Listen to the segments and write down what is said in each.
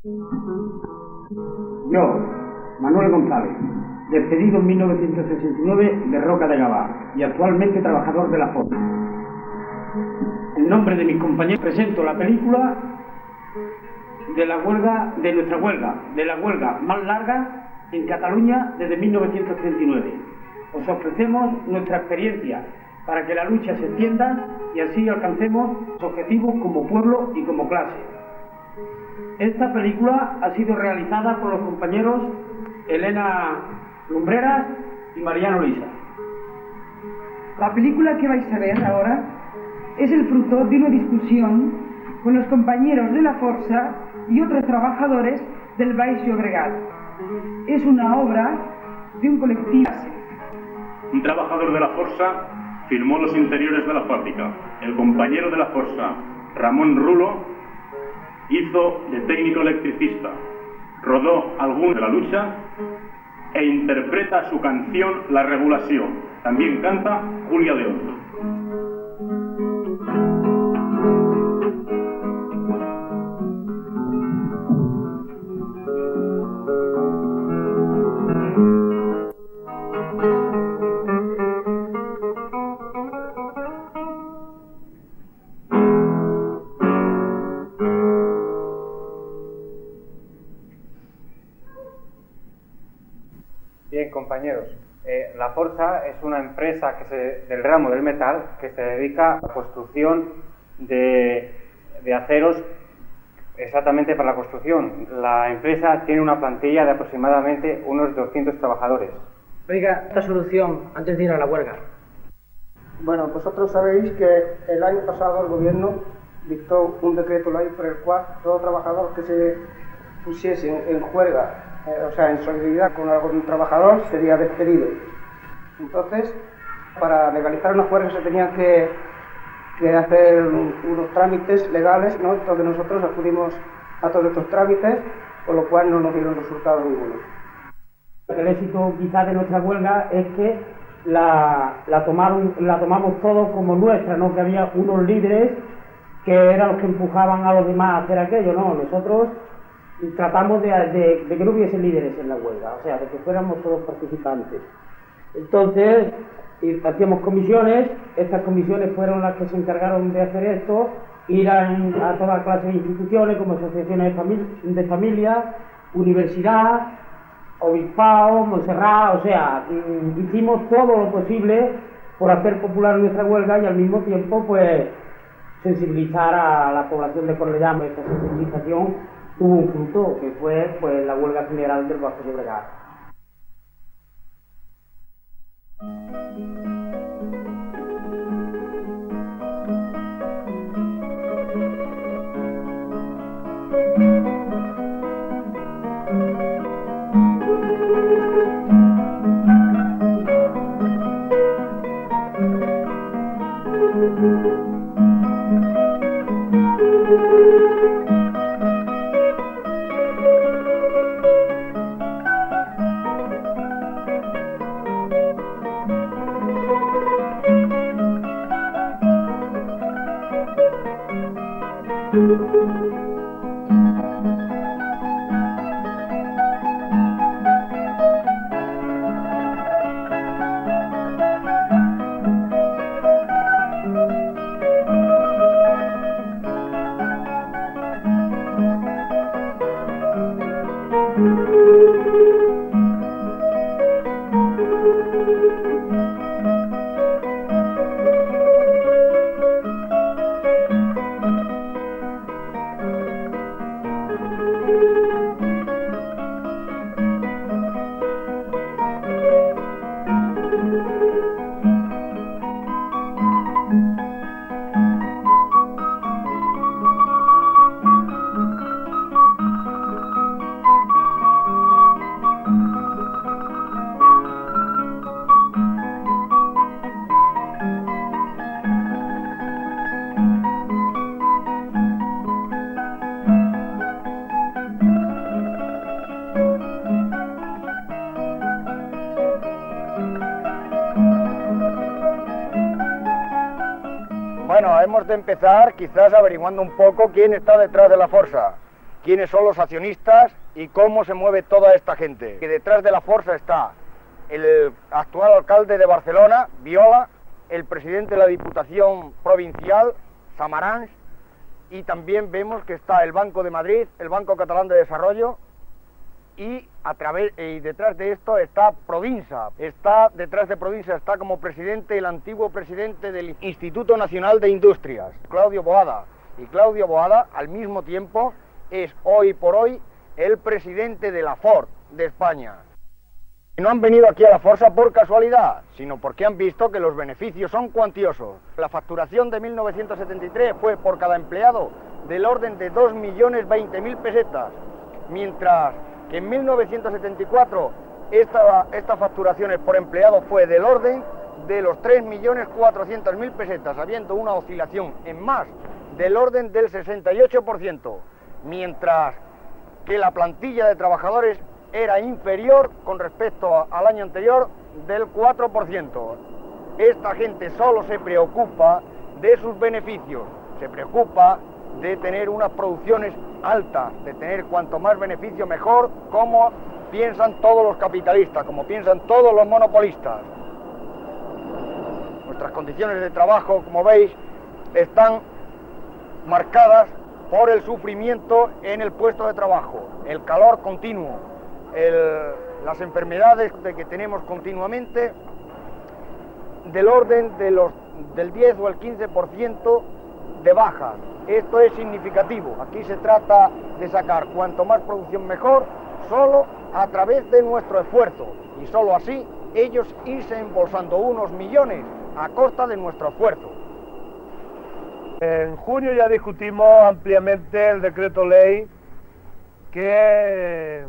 Yo, Manuel González, despedido en 1969 de Roca de Gavá y actualmente trabajador de la Forja. En nombre de mis compañeros presento la película de la huelga, de nuestra huelga, de la huelga más larga en Cataluña desde 1939. Os ofrecemos nuestra experiencia para que la lucha se extienda y así alcancemos los objetivos como pueblo y como clase. Esta película ha sido realizada por los compañeros Elena Lumbreras y Mariano Lisa. La película que vais a ver ahora es el fruto de una discusión con los compañeros de la Força y otros trabajadores del Baix Llobregat. Es una obra de un colectivo. Un trabajador de la Força filmó los interiores de la fábrica. El compañero de la Força, Ramón Rulo, hizo de técnico electricista, rodó alguno de la lucha e interpreta su canción La Regulación. También canta Julia de Oro. Bien, compañeros, la Força es una empresa del ramo del metal que se dedica a la construcción de aceros exactamente para la construcción. La empresa tiene una plantilla de aproximadamente unos 200 trabajadores. Oiga, esta solución antes de ir a la huelga. Bueno, vosotros sabéis que el año pasado el gobierno dictó un decreto ley por el cual todo trabajador que se pusiese en huelga, o sea, en solidaridad con algún trabajador, sería despedido. Entonces, para legalizar una huelga se tenían que hacer unos trámites legales, ¿no? Entonces nosotros acudimos a todos estos trámites, con lo cual no nos dieron resultado ninguno. El éxito quizás de nuestra huelga es que la tomamos todos como nuestra, ¿no? Que había unos líderes que eran los que empujaban a los demás a hacer aquello, ¿no? Nosotros tratamos de que no hubiese líderes en la huelga, o sea, de que fuéramos todos participantes. Entonces, hacíamos comisiones, estas comisiones fueron las que se encargaron de hacer esto, ir a toda clase de instituciones como asociaciones de familias, universidad, obispado, Montserrat, o sea, hicimos todo lo posible por hacer popular nuestra huelga y al mismo tiempo, pues, sensibilizar a la población de Cornellà. Esta sensibilización tuvo un fruto, que fue, pues, la huelga general del Baix Llobregat. Bueno, hemos de empezar quizás averiguando un poco quién está detrás de la Força. quiénes son los accionistas y cómo se mueve toda esta gente. Que detrás de la Força está el actual alcalde de Barcelona, Viola, el presidente de la Diputación Provincial, Samaranch, y también vemos que está el Banco de Madrid, el Banco Catalán de Desarrollo, y detrás de esto está Provinsa. Detrás de Provinsa está como presidente el antiguo presidente del Instituto Nacional de Industrias, Claudio Boada. Y Claudio Boada, al mismo tiempo, es hoy por hoy el presidente de la Ford de España. No han venido aquí a la Força por casualidad, sino porque han visto que los beneficios son cuantiosos. La facturación de 1973 fue por cada empleado del orden de 2.020.000 pesetas, mientras que en 1974 esta facturación por empleado fue del orden de los 3.400.000 pesetas, habiendo una oscilación en más del orden del 68%, mientras que la plantilla de trabajadores era inferior con respecto al año anterior del 4%. Esta gente solo se preocupa de sus beneficios, se preocupa de tener unas producciones altas, de tener cuanto más beneficio mejor, como piensan todos los capitalistas, como piensan todos los monopolistas. Nuestras condiciones de trabajo, como veis, están marcadas por el sufrimiento en el puesto de trabajo, el calor continuo, las enfermedades que tenemos continuamente, del orden del 10 o el 15% de bajas. Esto es significativo. Aquí se trata de sacar cuanto más producción mejor, solo a través de nuestro esfuerzo, y solo así ellos irse embolsando unos millones a costa de nuestro esfuerzo. En junio ya discutimos ampliamente el decreto ley que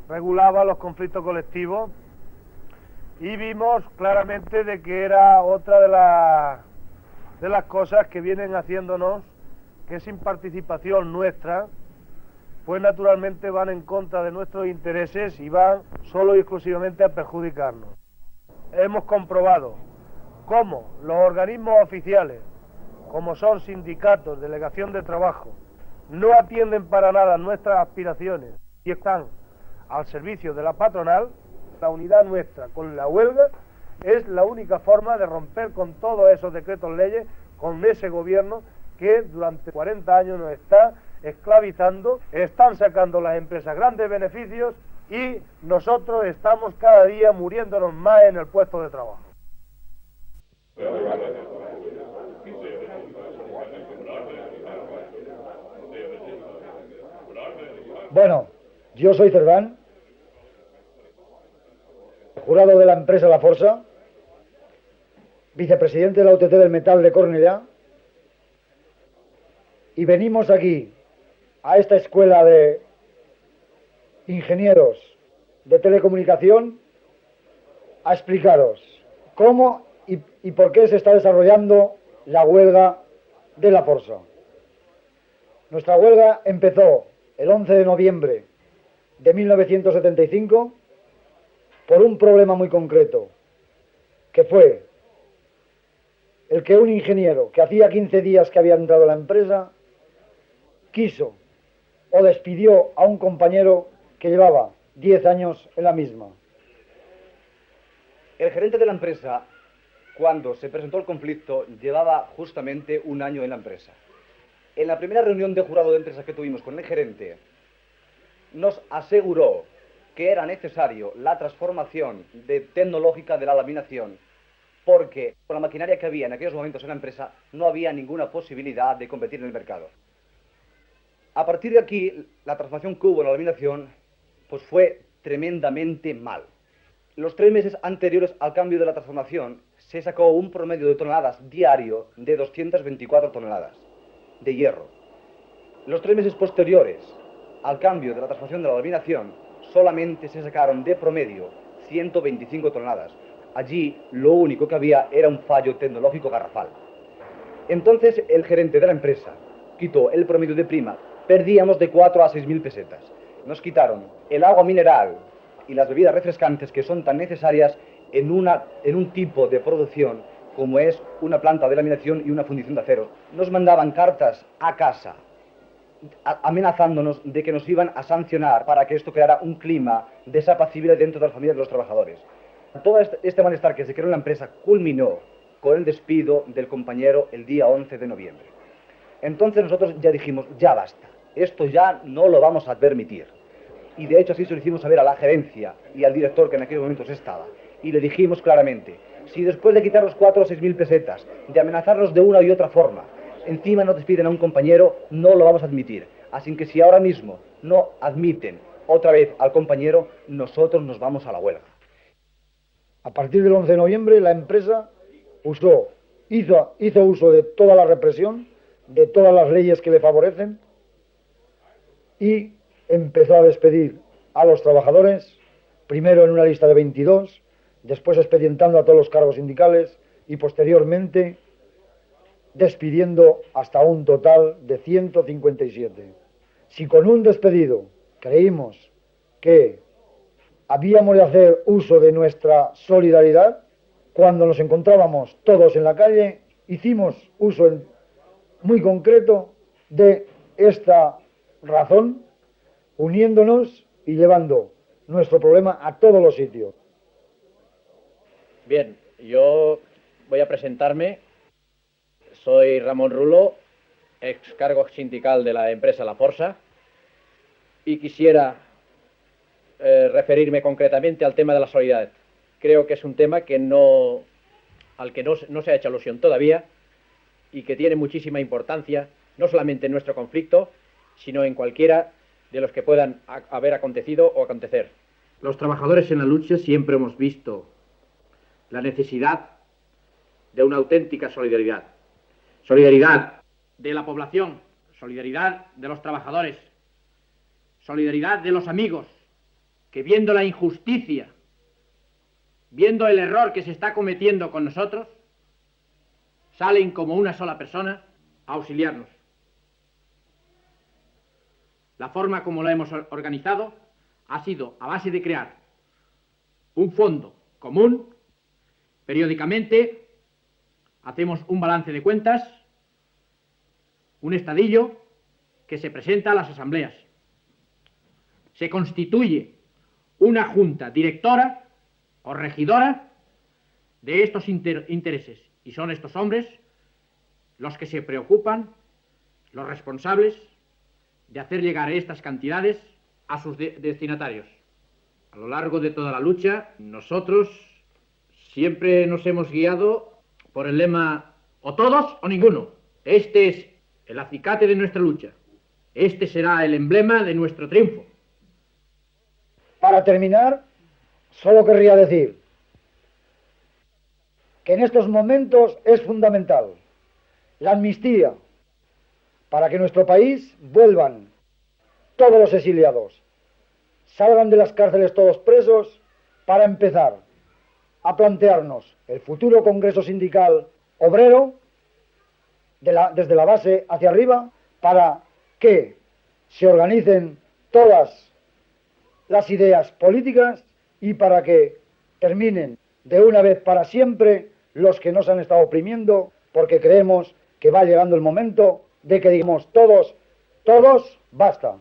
regulaba los conflictos colectivos y vimos claramente de que era otra de las cosas que vienen haciéndonos que sin participación nuestra, pues naturalmente van en contra de nuestros intereses y van solo y exclusivamente a perjudicarnos. Hemos comprobado cómo los organismos oficiales, como son sindicatos, delegación de trabajo, no atienden para nada nuestras aspiraciones y están al servicio de la patronal. La unidad nuestra con la huelga es la única forma de romper con todos esos decretos leyes, con ese gobierno que durante 40 años nos está esclavizando, están sacando las empresas grandes beneficios y nosotros estamos cada día muriéndonos más en el puesto de trabajo. Bueno, yo soy Cerdán, jurado de la empresa La Força, vicepresidente de la UTT del Metal de Cornellà, y venimos aquí, a esta escuela de ingenieros de telecomunicación, a explicaros cómo y por qué se está desarrollando la huelga de La Força. Nuestra huelga empezó el 11 de noviembre de 1975 por un problema muy concreto, que fue el que un ingeniero que hacía 15 días que había entrado a la empresa quiso o despidió a un compañero que llevaba 10 años en la misma. El gerente de la empresa, cuando se presentó el conflicto, llevaba justamente un año en la empresa. En la primera reunión de jurado de empresa que tuvimos con el gerente, nos aseguró que era necesario la transformación tecnológica de la laminación, porque con la maquinaria que había en aquellos momentos en la empresa no había ninguna posibilidad de competir en el mercado. A partir de aquí, la transformación que hubo en la laminación pues fue tremendamente mal. Los 3 meses anteriores al cambio de la transformación se sacó un promedio de toneladas diario de 224 toneladas de hierro. Los 3 meses posteriores al cambio de la transformación de la laminación solamente se sacaron de promedio 125 toneladas. Allí lo único que había era un fallo tecnológico garrafal. Entonces el gerente de la empresa quitó el promedio de prima. Perdíamos de 4 a 6.000 pesetas. Nos quitaron el agua mineral y las bebidas refrescantes que son tan necesarias en un tipo de producción como es una planta de laminación y una fundición de acero. Nos mandaban cartas a casa amenazándonos de que nos iban a sancionar para que esto creara un clima desapacible dentro de las familias de los trabajadores. Todo este malestar que se creó en la empresa culminó con el despido del compañero el día 11 de noviembre. Entonces nosotros ya dijimos, ya basta, esto ya no lo vamos a permitir. Y de hecho así se lo hicimos saber a la gerencia y al director que en aquellos momentos estaba. Y le dijimos claramente, si después de quitar los 4 o 6 mil pesetas, de amenazarnos de una y otra forma, encima nos despiden a un compañero, no lo vamos a admitir. Así que si ahora mismo no admiten otra vez al compañero, nosotros nos vamos a la huelga. A partir del 11 de noviembre la empresa hizo uso de toda la represión, de todas las leyes que le favorecen y empezó a despedir a los trabajadores, primero en una lista de 22, después expedientando a todos los cargos sindicales y posteriormente despidiendo hasta un total de 157. Si con un despedido creímos que habíamos de hacer uso de nuestra solidaridad, cuando nos encontrábamos todos en la calle, hicimos uso muy concreto de esta razón, uniéndonos y llevando nuestro problema a todos los sitios. Bien, yo voy a presentarme. Soy Ramón Rulo, ex cargo sindical de la empresa La Forsa, y quisiera referirme concretamente al tema de la solidaridad. Creo que es un tema al que no se ha hecho alusión todavía y que tiene muchísima importancia, no solamente en nuestro conflicto, sino en cualquiera de los que puedan haber acontecido o acontecer. Los trabajadores en la lucha siempre hemos visto la necesidad de una auténtica solidaridad. Solidaridad de la población, solidaridad de los trabajadores, solidaridad de los amigos, que viendo la injusticia, viendo el error que se está cometiendo con nosotros, salen como una sola persona a auxiliarnos. La forma como lo hemos organizado ha sido a base de crear un fondo común. Periódicamente hacemos un balance de cuentas, un estadillo que se presenta a las asambleas. Se constituye una junta directora o regidora de estos intereses, y son estos hombres los que se preocupan, los responsables de hacer llegar estas cantidades a sus destinatarios. A lo largo de toda la lucha, nosotros siempre nos hemos guiado por el lema o todos o ninguno. Este es el acicate de nuestra lucha. Este será el emblema de nuestro triunfo. Para terminar, solo querría decir que en estos momentos es fundamental la amnistía para que en nuestro país vuelvan todos los exiliados, salgan de las cárceles todos presos, para empezar a plantearnos el futuro Congreso Sindical Obrero desde la base hacia arriba, para que se organicen todas las ideas políticas y para que terminen de una vez para siempre los que nos han estado oprimiendo, porque creemos que va llegando el momento de que digamos todos, basta.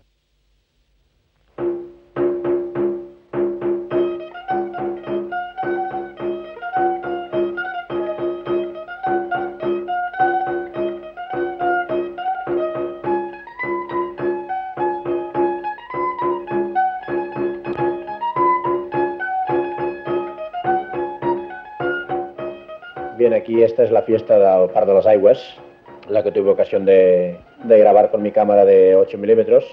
Bien, aquí esta es la fiesta del Parc de les Aigües, la que tuve ocasión de grabar con mi cámara de 8 milímetros.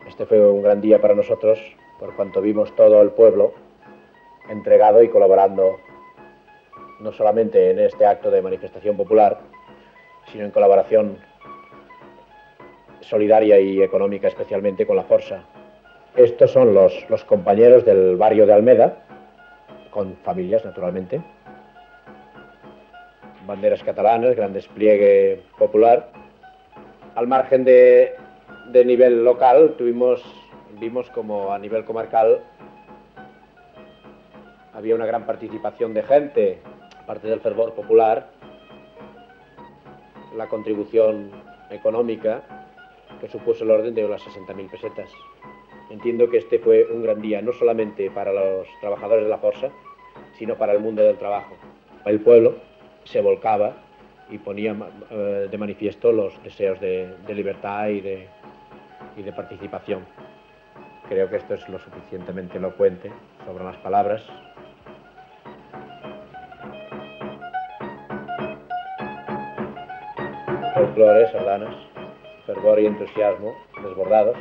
Este fue un gran día para nosotros, por cuanto vimos todo el pueblo entregado y colaborando, no solamente en este acto de manifestación popular, sino en colaboración solidaria y económica, especialmente con la Forsa. Estos son los compañeros del barrio de Almeda, con familias, naturalmente. Banderas catalanas, gran despliegue popular. Al margen de nivel local, vimos como a nivel comarcal había una gran participación de gente, aparte del fervor popular, la contribución económica que supuso el orden de las 60.000 pesetas. Entiendo que este fue un gran día, no solamente para los trabajadores de la Força, sino para el mundo del trabajo. El pueblo se volcaba y ponía de manifiesto los deseos de libertad y de participación. Creo que esto es lo suficientemente elocuente, sobran las palabras. Folclore, sardanas, fervor y entusiasmo desbordados,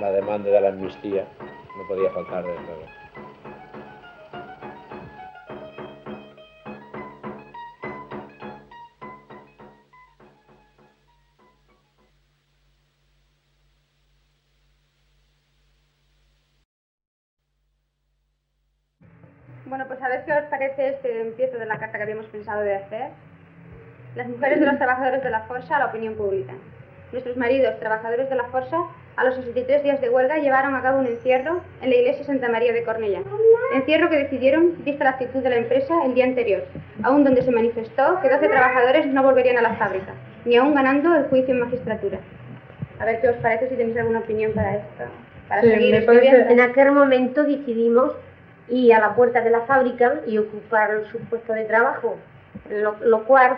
la demanda de la amnistía no podía faltar desde luego. Bueno, pues a ver qué os parece este empiezo de la carta que habíamos pensado de hacer. Las mujeres de los trabajadores de la Força a la opinión pública. Nuestros maridos, trabajadores de la Força, a los 63 días de huelga llevaron a cabo un encierro en la iglesia Santa María de Cornellà. Encierro que decidieron, vista la actitud de la empresa, el día anterior, aún donde se manifestó que 12 trabajadores no volverían a la fábrica, ni aún ganando el juicio en magistratura. A ver qué os parece, si tenéis alguna opinión para esto. Para seguir estudiando. En aquel momento decidimos ir a la puerta de la fábrica y ocupar su puesto de trabajo, lo cual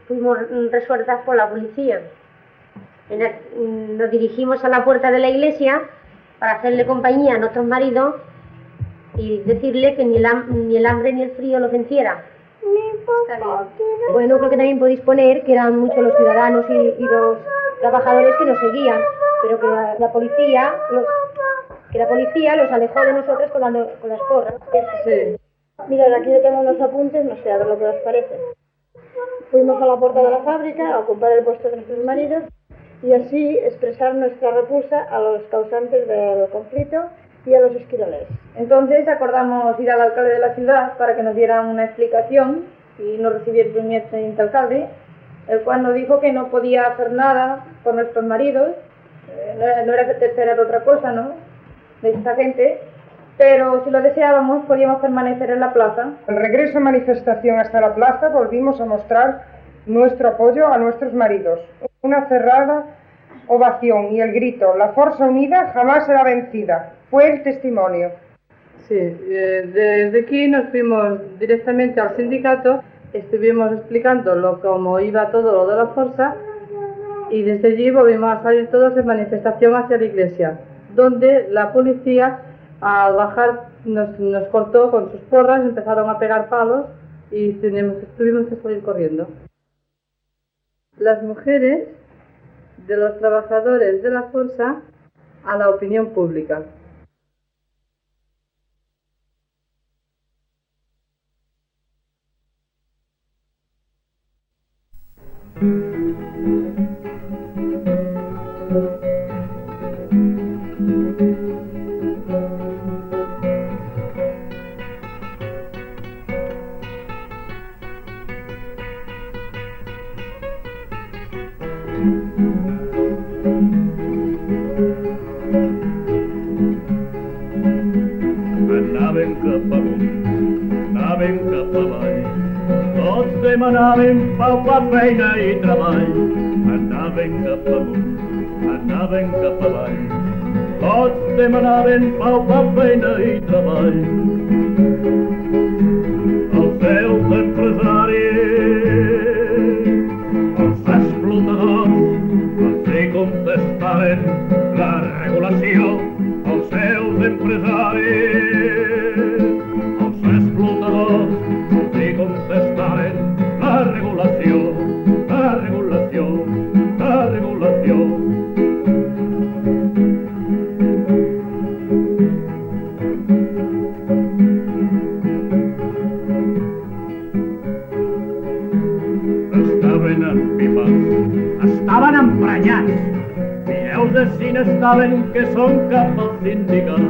fuimos resueltas por la policía. Nos dirigimos a la puerta de la iglesia para hacerle compañía a nuestros maridos y decirle que ni el hambre ni el frío los venciera. Bueno, creo que también podéis poner que eran muchos los ciudadanos y los trabajadores que nos seguían, pero que la policía los alejó de nosotros con las porras. Sí. Mirad, aquí yo tengo unos apuntes, no sé, a ver lo que os parece. Fuimos a la puerta de la fábrica a ocupar el puesto de nuestros maridos y así expresar nuestra repulsa a los causantes del conflicto y a los esquiroles. Entonces acordamos ir al alcalde de la ciudad para que nos dieran una explicación y nos recibiera el teniente alcalde, el cual nos dijo que no podía hacer nada por nuestros maridos, no era de esperar otra cosa, ¿no?, de esta gente, pero si lo deseábamos podíamos permanecer en la plaza. Al regreso a manifestación hasta la plaza volvimos a mostrar nuestro apoyo a nuestros maridos. Una cerrada ovación y el grito «La Força Unida jamás será vencida» fue el testimonio. Sí, desde aquí nos fuimos directamente al sindicato, estuvimos explicando cómo iba todo lo de la Força y desde allí volvimos a salir todos en manifestación hacia la iglesia, donde la policía al bajar nos cortó con sus porras, empezaron a pegar palos y tuvimos que salir corriendo. Las mujeres de los trabajadores de la Força a la opinión pública. Anaven cap amunt, anaven cap avall, tots demanaven pau per feina i treball. Anaven cap amunt, anaven cap avall, tots demanaven pau per feina i treball. Els seus empresaris, els explotadors, els hi contestaven la regulació. Els seus empresaris, els explotadors, els hi contestaven la regulació, la regulació, la regulació. Estaven empipats, estaven emprenyats. Mireu de si n'estaven que són cap al sindicat.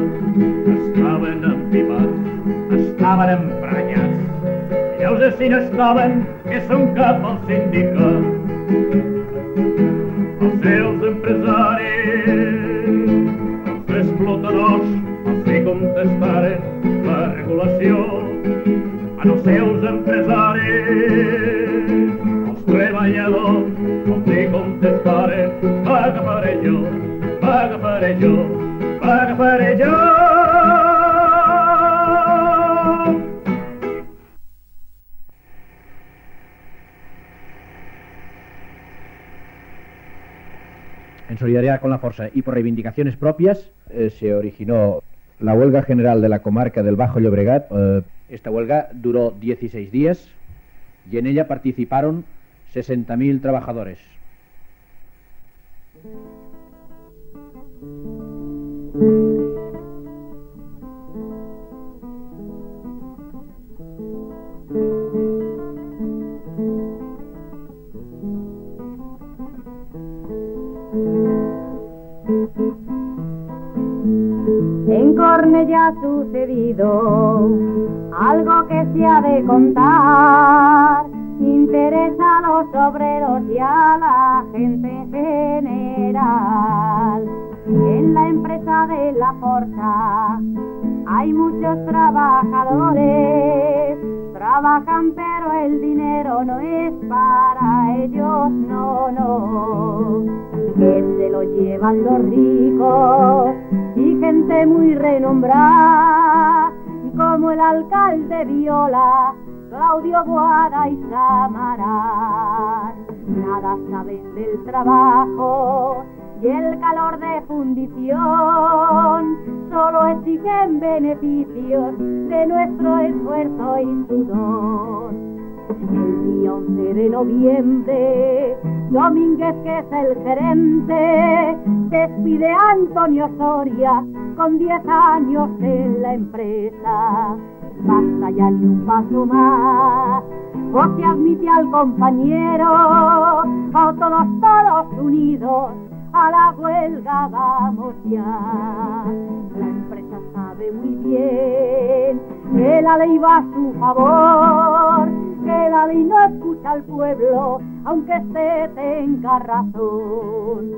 Estaven empipats, estaven emprenyats. Mireu de si n'estaven que són cap al sindicat. Els seus empresaris, els explotadors, els hi contestaren la regulació. Els seus empresaris, els treballadors, els hi contestaren contestaré, agafaré yo, agafaré yo, agafaré yo. En solidaridad con la Força y por reivindicaciones propias, se originó la huelga general de la comarca del Bajo Llobregat. Esta huelga duró 16 días y en ella participaron 60.000 trabajadores. En Cornellá ha sucedido algo que se ha de contar, interesa a los obreros y a la gente en general. En la empresa de la Força hay muchos trabajadores, trabajan pero el dinero no es para ellos, no, no, que se lo llevan los ricos y gente muy renombrada, como el alcalde Viola, Claudio Boada y Samaranch. Nada saben del trabajo y el calor de fundición, solo exigen beneficios de nuestro esfuerzo y sudor. El día 11 de noviembre, Domínguez, que es el gerente, despide a Antonio Soria con 10 años en la empresa. Basta ya ni un paso más, o se admite al compañero, o todos unidos a la huelga vamos ya. La empresa sabe muy bien que la ley va a su favor, que la ley no escucha al pueblo, aunque éste tenga razón.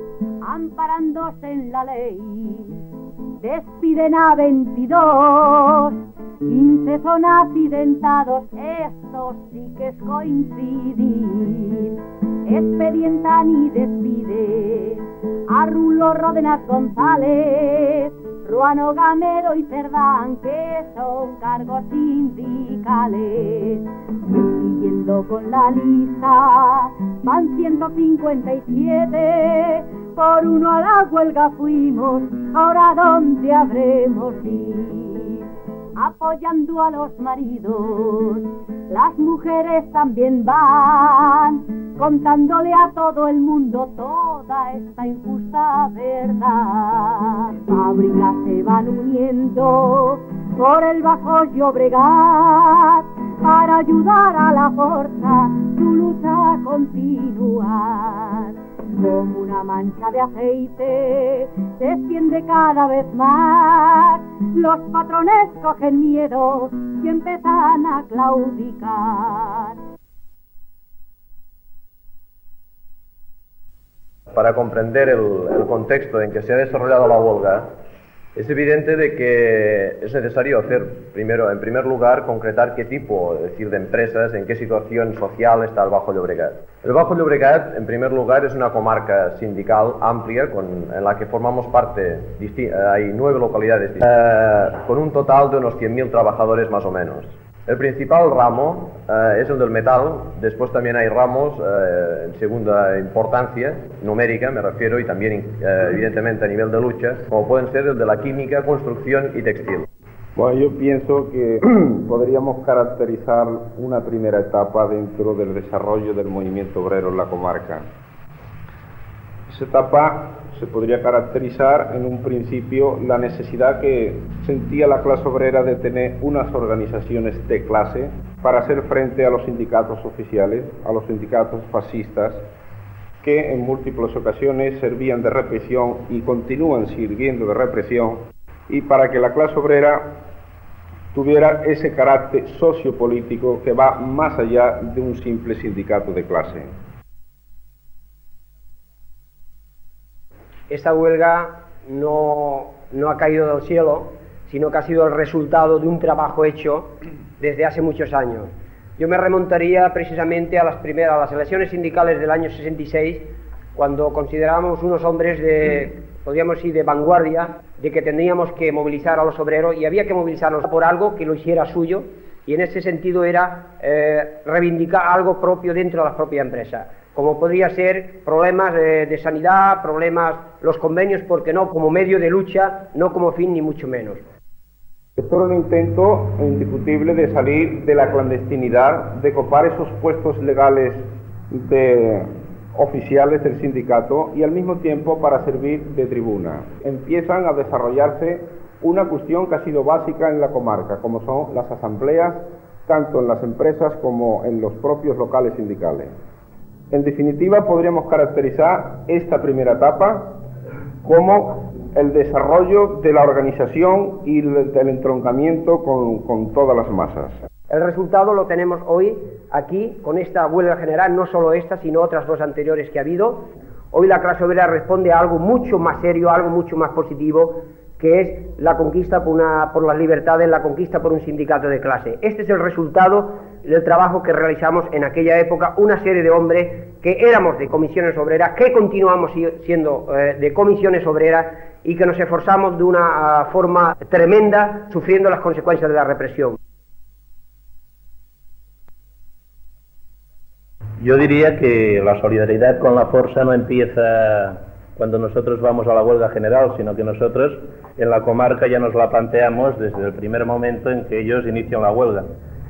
Amparándose en la ley, despiden a 22, 15 son accidentados, esto sí que es coincidir. Expedientan y despide a Rulo, Ródenas, González, Ruano, Gamero y Cerdán, que son cargos sindicales. Siguiendo con la lista, van 157, por uno a la huelga fuimos, ahora ¿dónde habremos ir? Apoyando a los maridos, las mujeres también van, contándole a todo el mundo toda esta injusta verdad. Fábricas se van uniendo por el Bajo Llobregat para ayudar a la Força su lucha a continuar. Como una mancha de aceite se extiende cada vez más, los patrones cogen miedo y empiezan a claudicar. Para comprender el contexto en que se ha desarrollado la huelga, es evidente de que es necesario hacer, en primer lugar, concretar qué tipo, es decir, de empresas, en qué situación social está el Bajo Llobregat. El Bajo Llobregat, en primer lugar, es una comarca sindical amplia en la que formamos parte, hay 9 localidades, con un total de unos 100.000 trabajadores más o menos. El principal ramo es el del metal, después también hay ramos en segunda importancia, numérica me refiero, y también evidentemente a nivel de lucha, como pueden ser el de la química, construcción y textil. Bueno, yo pienso que podríamos caracterizar una primera etapa dentro del desarrollo del movimiento obrero en la comarca. Esa etapa se podría caracterizar en un principio la necesidad que sentía la clase obrera de tener unas organizaciones de clase para hacer frente a los sindicatos oficiales, a los sindicatos fascistas, que en múltiples ocasiones servían de represión y continúan sirviendo de represión, y para que la clase obrera tuviera ese carácter sociopolítico que va más allá de un simple sindicato de clase. Esta huelga no ha caído del cielo, sino que ha sido el resultado de un trabajo hecho desde hace muchos años. Yo me remontaría precisamente a las elecciones sindicales del año 66, cuando considerábamos unos hombres podríamos decir, de vanguardia, de que tendríamos que movilizar a los obreros y había que movilizarlos por algo que lo hiciera suyo, y en ese sentido era reivindicar algo propio dentro de las propias empresas, como podría ser problemas de sanidad, problemas, los convenios, porque no como medio de lucha, no como fin ni mucho menos. Esto era un intento indiscutible de salir de la clandestinidad, de copar esos puestos legales de oficiales del sindicato y al mismo tiempo para servir de tribuna. Empiezan a desarrollarse una cuestión que ha sido básica en la comarca, como son las asambleas, tanto en las empresas como en los propios locales sindicales. En definitiva, podríamos caracterizar esta primera etapa como el desarrollo de la organización y del entroncamiento con todas las masas. El resultado lo tenemos hoy aquí con esta huelga general, no solo esta, sino otras dos anteriores que ha habido. Hoy la clase obrera responde a algo mucho más serio, algo mucho más positivo, que es la conquista por las libertades, la conquista por un sindicato de clase. Este es el resultado del trabajo que realizamos en aquella época, una serie de hombres que éramos de comisiones obreras, que continuamos siendo de comisiones obreras y que nos esforzamos de una forma tremenda, sufriendo las consecuencias de la represión. Yo diría que la solidaridad con la Força no empieza cuando nosotros vamos a la huelga general, sino que nosotros en la comarca ya nos la planteamos desde el primer momento en que ellos inician la huelga.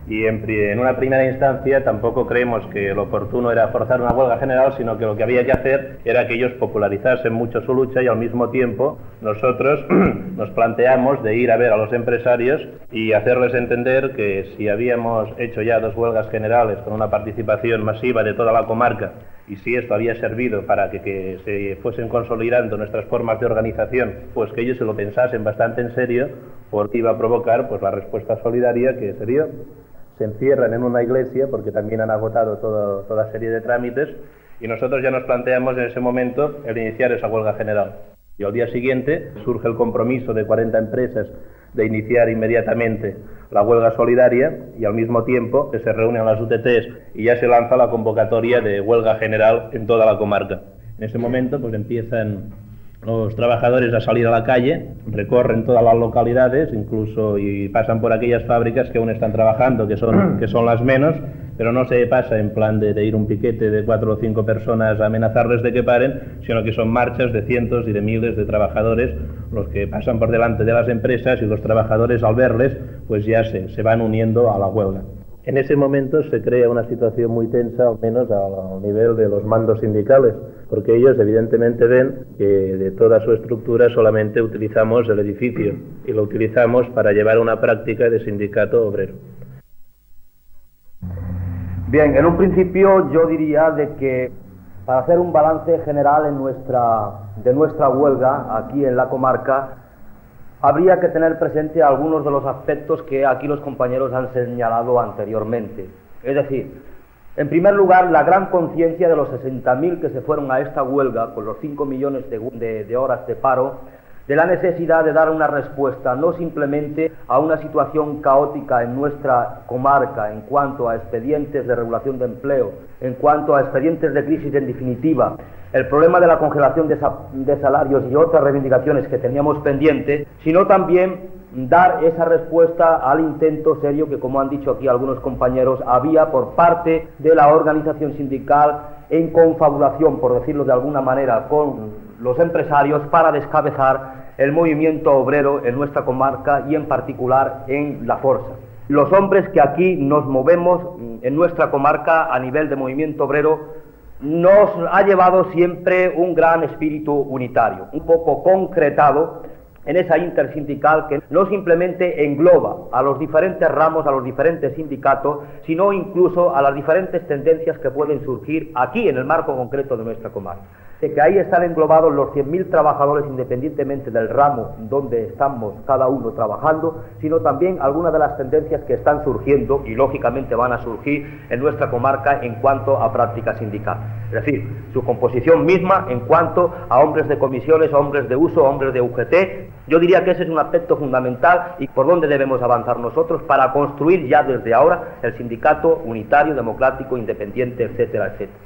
Y en una primera instancia tampoco creemos que lo oportuno era forzar una huelga general, sino que lo que había que hacer era que ellos popularizasen mucho su lucha y al mismo tiempo nosotros nos planteamos de ir a ver a los empresarios y hacerles entender que si habíamos hecho ya 2 huelgas generales con una participación masiva de toda la comarca y si esto había servido para que se fuesen consolidando nuestras formas de organización, pues que ellos se lo pensasen bastante en serio, porque iba a provocar pues la respuesta solidaria que se dio. Se encierran en una iglesia porque también han agotado toda serie de trámites y nosotros ya nos planteamos en ese momento el iniciar esa huelga general. Y al día siguiente surge el compromiso de 40 empresas de iniciar inmediatamente la huelga solidaria y al mismo tiempo que se reúnen las UTTs y ya se lanza la convocatoria de huelga general en toda la comarca. En ese momento pues empiezan los trabajadores a salir a la calle, recorren todas las localidades, incluso y pasan por aquellas fábricas que aún están trabajando, que son las menos, pero no se pasa en plan de ir un piquete de 4 o 5 personas a amenazarles de que paren, sino que son marchas de cientos y de miles de trabajadores los que pasan por delante de las empresas y los trabajadores al verles pues ya se van uniendo a la huelga. En ese momento se crea una situación muy tensa, al menos al nivel de los mandos sindicales, porque ellos evidentemente ven que de toda su estructura solamente utilizamos el edificio y lo utilizamos para llevar una práctica de sindicato obrero. Bien, en un principio yo diría de que para hacer un balance general de nuestra huelga aquí en la comarca, habría que tener presente algunos de los aspectos que aquí los compañeros han señalado anteriormente. Es decir, en primer lugar, la gran conciencia de los 60.000 que se fueron a esta huelga con los 5 millones de horas de paro, de la necesidad de dar una respuesta no simplemente a una situación caótica en nuestra comarca en cuanto a expedientes de regulación de empleo, en cuanto a expedientes de crisis en definitiva, el problema de la congelación de salarios y otras reivindicaciones que teníamos pendientes, sino también dar esa respuesta al intento serio que, como han dicho aquí algunos compañeros, había por parte de la organización sindical en confabulación, por decirlo de alguna manera, con los empresarios para descabezar el movimiento obrero en nuestra comarca y en particular en la Força. Los hombres que aquí nos movemos en nuestra comarca a nivel de movimiento obrero nos ha llevado siempre un gran espíritu unitario, un poco concretado en esa intersindical que no simplemente engloba a los diferentes ramos, a los diferentes sindicatos, sino incluso a las diferentes tendencias que pueden surgir aquí en el marco concreto de nuestra comarca. De que ahí están englobados los 100.000 trabajadores independientemente del ramo donde estamos cada uno trabajando, sino también algunas de las tendencias que están surgiendo y lógicamente van a surgir en nuestra comarca en cuanto a práctica sindical. Es decir, su composición misma en cuanto a hombres de comisiones, hombres de uso, hombres de UGT. Yo diría que ese es un aspecto fundamental y por donde debemos avanzar nosotros para construir ya desde ahora el sindicato unitario, democrático, independiente, etcétera, etcétera.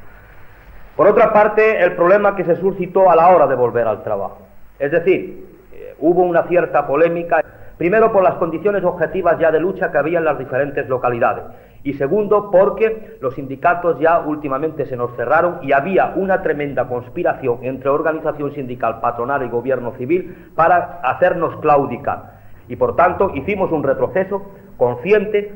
Por otra parte, el problema que se suscitó a la hora de volver al trabajo. Es decir, hubo una cierta polémica, primero por las condiciones objetivas ya de lucha que había en las diferentes localidades, y segundo porque los sindicatos ya últimamente se nos cerraron y había una tremenda conspiración entre organización sindical, patronal y gobierno civil para hacernos claudicar. Y por tanto hicimos un retroceso consciente,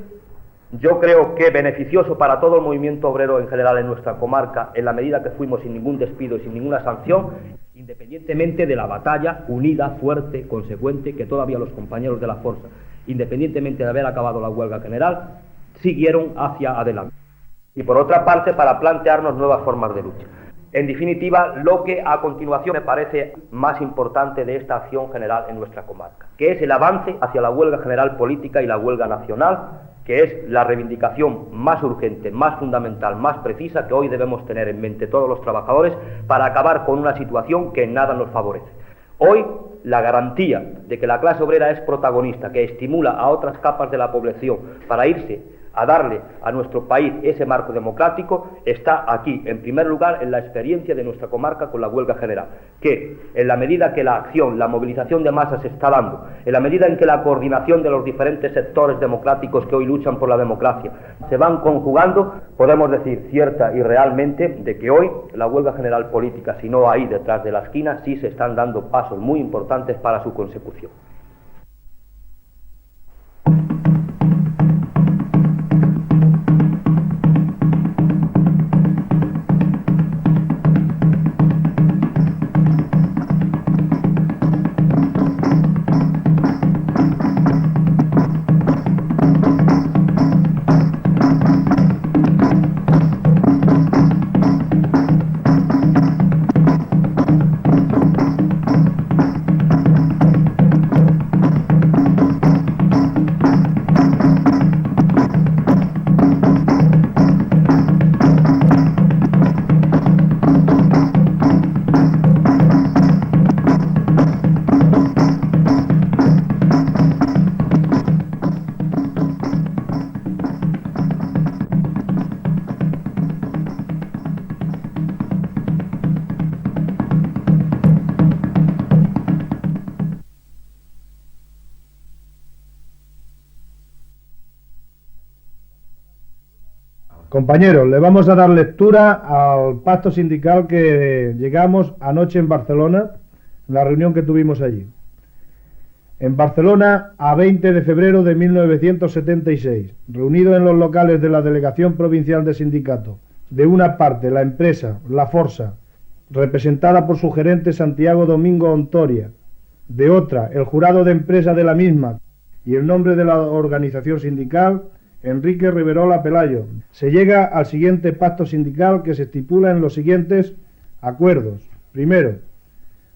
yo creo que beneficioso para todo el movimiento obrero en general en nuestra comarca, en la medida que fuimos sin ningún despido y sin ninguna sanción, independientemente de la batalla unida, fuerte, consecuente, que todavía los compañeros de la Força, independientemente de haber acabado la huelga general, siguieron hacia adelante. Y por otra parte, para plantearnos nuevas formas de lucha. En definitiva, lo que a continuación me parece más importante de esta acción general en nuestra comarca, que es el avance hacia la huelga general política y la huelga nacional, que es la reivindicación más urgente, más fundamental, más precisa que hoy debemos tener en mente todos los trabajadores para acabar con una situación que en nada nos favorece. Hoy, la garantía de que la clase obrera es protagonista, que estimula a otras capas de la población para irse a darle a nuestro país ese marco democrático, está aquí, en primer lugar, en la experiencia de nuestra comarca con la huelga general, que en la medida que la acción, la movilización de masas se está dando, en la medida en que la coordinación de los diferentes sectores democráticos que hoy luchan por la democracia se van conjugando, podemos decir cierta y realmente de que hoy la huelga general política, si no ahí detrás de la esquina, sí se están dando pasos muy importantes para su consecución. Compañeros, le vamos a dar lectura al pacto sindical que llegamos anoche en Barcelona, en la reunión que tuvimos allí. En Barcelona, a 20 de febrero de 1976, reunido en los locales de la Delegación Provincial de Sindicato, de una parte la empresa, la Força, representada por su gerente Santiago Domingo Ontoria, de otra el jurado de empresa de la misma y el nombre de la organización sindical, Enrique Riverola Pelayo. Se llega al siguiente pacto sindical que se estipula en los siguientes acuerdos. Primero,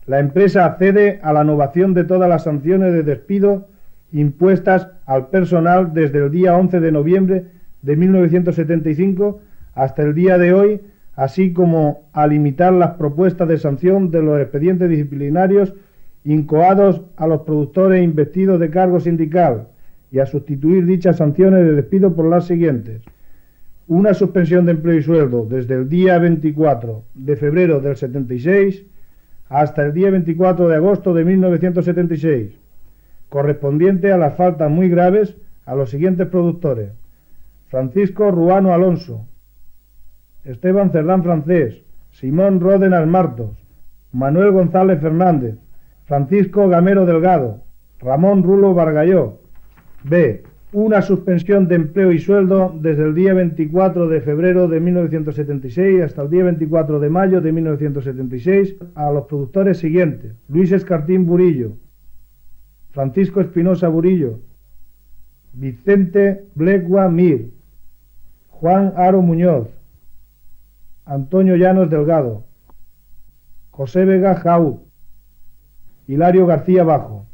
la empresa accede a la novación de todas las sanciones de despido impuestas al personal desde el día 11 de noviembre de 1975 hasta el día de hoy, así como a limitar las propuestas de sanción de los expedientes disciplinarios incoados a los productores investidos de cargo sindical, y a sustituir dichas sanciones de despido por las siguientes: una suspensión de empleo y sueldo desde el día 24 de febrero del 76 hasta el día 24 de agosto de 1976, correspondiente a las faltas muy graves a los siguientes productores: Francisco Ruano Alonso, Esteban Cerdán Francés, Simón Ródenas Martos, Manuel González Fernández, Francisco Gamero Delgado, Ramón Rulo Bargalló. B. Una suspensión de empleo y sueldo desde el día 24 de febrero de 1976 hasta el día 24 de mayo de 1976 a los productores siguientes: Luis Escartín Burillo, Francisco Espinosa Burillo, Vicente Blegua Mir, Juan Aro Muñoz, Antonio Llanos Delgado, José Vega Jau, Hilario García Bajo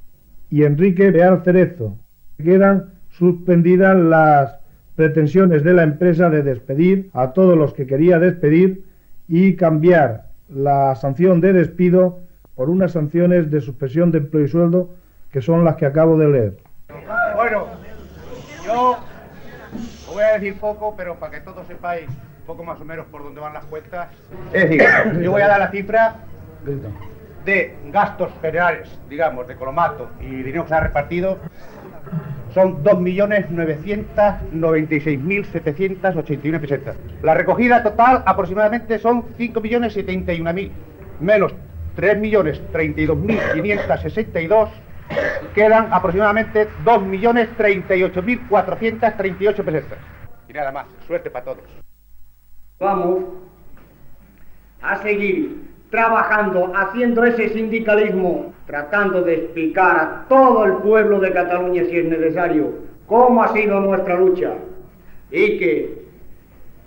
y Enrique Beal Cerezo. Quedan suspendidas las pretensiones de la empresa de despedir a todos los que quería despedir y cambiar la sanción de despido por unas sanciones de suspensión de empleo y sueldo, que son las que acabo de leer. Bueno, yo os voy a decir poco, pero para que todos sepáis poco más o menos por dónde van las cuentas. Es decir, yo voy a dar la cifra de gastos generales, digamos, de Colomato y dinero que se ha repartido. Son 2.996.781 pesetas. La recogida total aproximadamente son 5.071.000, menos 3.032.562, quedan aproximadamente 2.038.438 pesetas. Y nada más, suerte para todos. Vamos a seguir trabajando, haciendo ese sindicalismo, tratando de explicar a todo el pueblo de Cataluña, si es necesario, cómo ha sido nuestra lucha, y que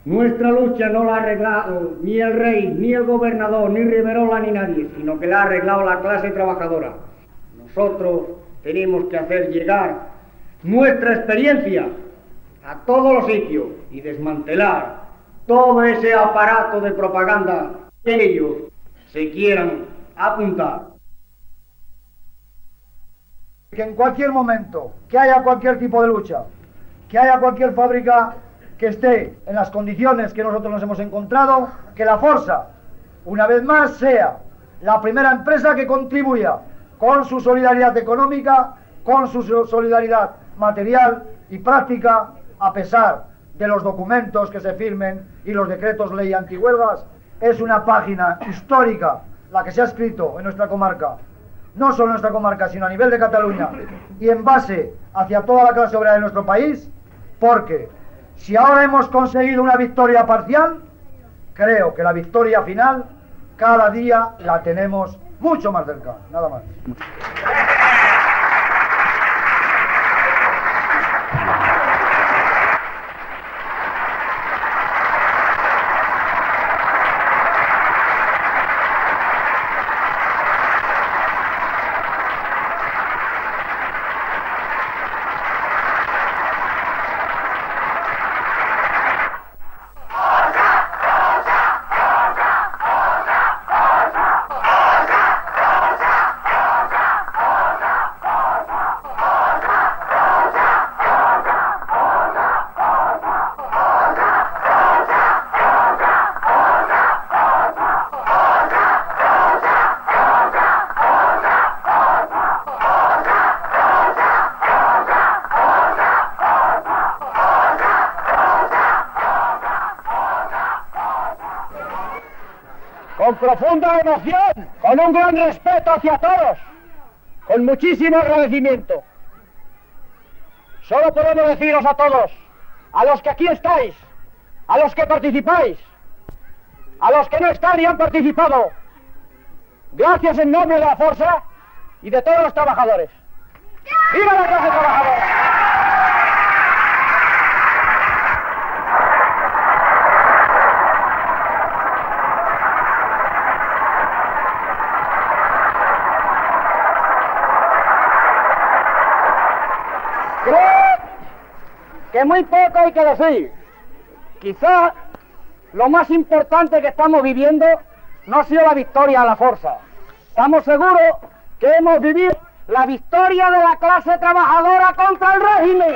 nuestra lucha no la ha arreglado ni el rey, ni el gobernador, ni Riverola, ni nadie, sino que la ha arreglado la clase trabajadora. Nosotros tenemos que hacer llegar nuestra experiencia a todos los sitios y desmantelar todo ese aparato de propaganda que ellos se quieran apuntar. Que en cualquier momento, que haya cualquier tipo de lucha, que haya cualquier fábrica que esté en las condiciones que nosotros nos hemos encontrado, que la Força, una vez más, sea la primera empresa que contribuya con su solidaridad económica, con su solidaridad material y práctica, a pesar de los documentos que se firmen y los decretos ley antihuelgas. Es una página histórica la que se ha escrito en nuestra comarca, no solo en nuestra comarca, sino a nivel de Cataluña y en base hacia toda la clase obrera de nuestro país, porque si ahora hemos conseguido una victoria parcial, creo que la victoria final cada día la tenemos mucho más cerca. Nada más. Con profunda emoción, con un gran respeto hacia todos, con muchísimo agradecimiento. Solo podemos deciros a todos, a los que aquí estáis, a los que participáis, a los que no están y han participado, gracias en nombre de la Força y de todos los trabajadores. ¡Viva la clase trabajadora! Creo que muy poco hay que decir. Quizá lo más importante que estamos viviendo no ha sido la victoria de la Força. Estamos seguros que hemos vivido la victoria de la clase trabajadora contra el régimen.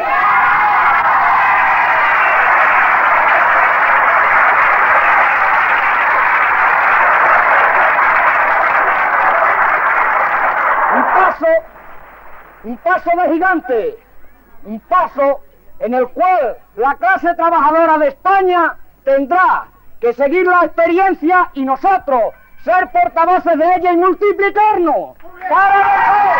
Un paso de gigante. Un paso en el cual la clase trabajadora de España tendrá que seguir la experiencia y nosotros ser portavoces de ella y multiplicarnos para mejor.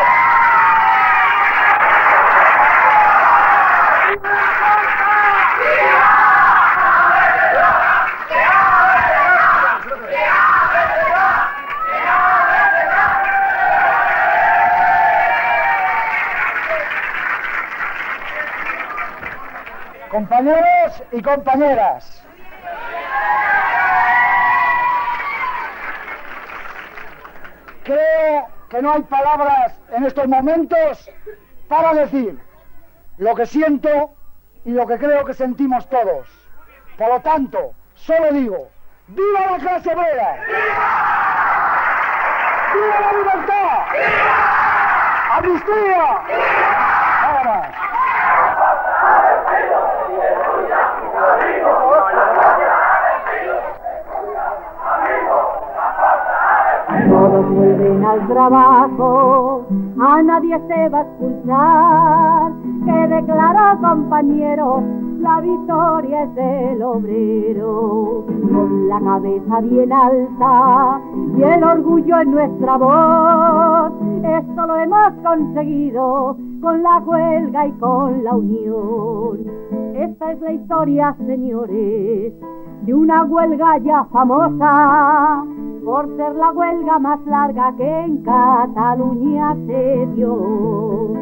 Compañeros y compañeras, creo que no hay palabras en estos momentos para decir lo que siento y lo que creo que sentimos todos. Por lo tanto, solo digo, ¡viva la clase obrera! ¡Viva la libertad! ¡Viva! ¡Amnistía! Nada más. todos vuelven al trabajo, a nadie se va a expulsar. Quede claro, compañeros, la victoria es del obrero. Con la cabeza bien alta y el orgullo en nuestra voz, esto lo hemos conseguido con la huelga y con la unión. Esta es la historia, señores, de una huelga ya famosa, por ser la huelga más larga que en Cataluña se dio.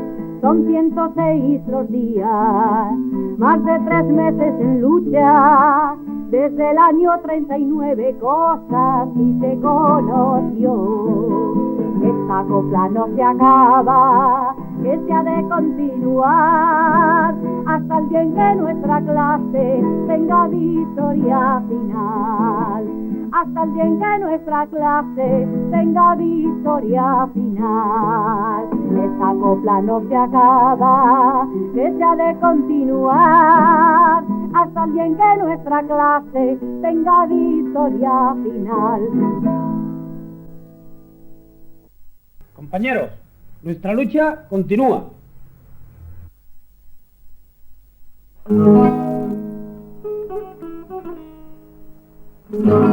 Son 106 los días, más de 3 meses en lucha, desde el año 39 cosas y se conoció. Esta copla no se acaba, que se ha de continuar, hasta el día en que nuestra clase tenga victoria final. Hasta el día en que nuestra clase tenga victoria final. Esta copla no se acaba, que se ha de continuar, hasta el día en que nuestra clase tenga victoria final. Compañeros, nuestra lucha continúa. No.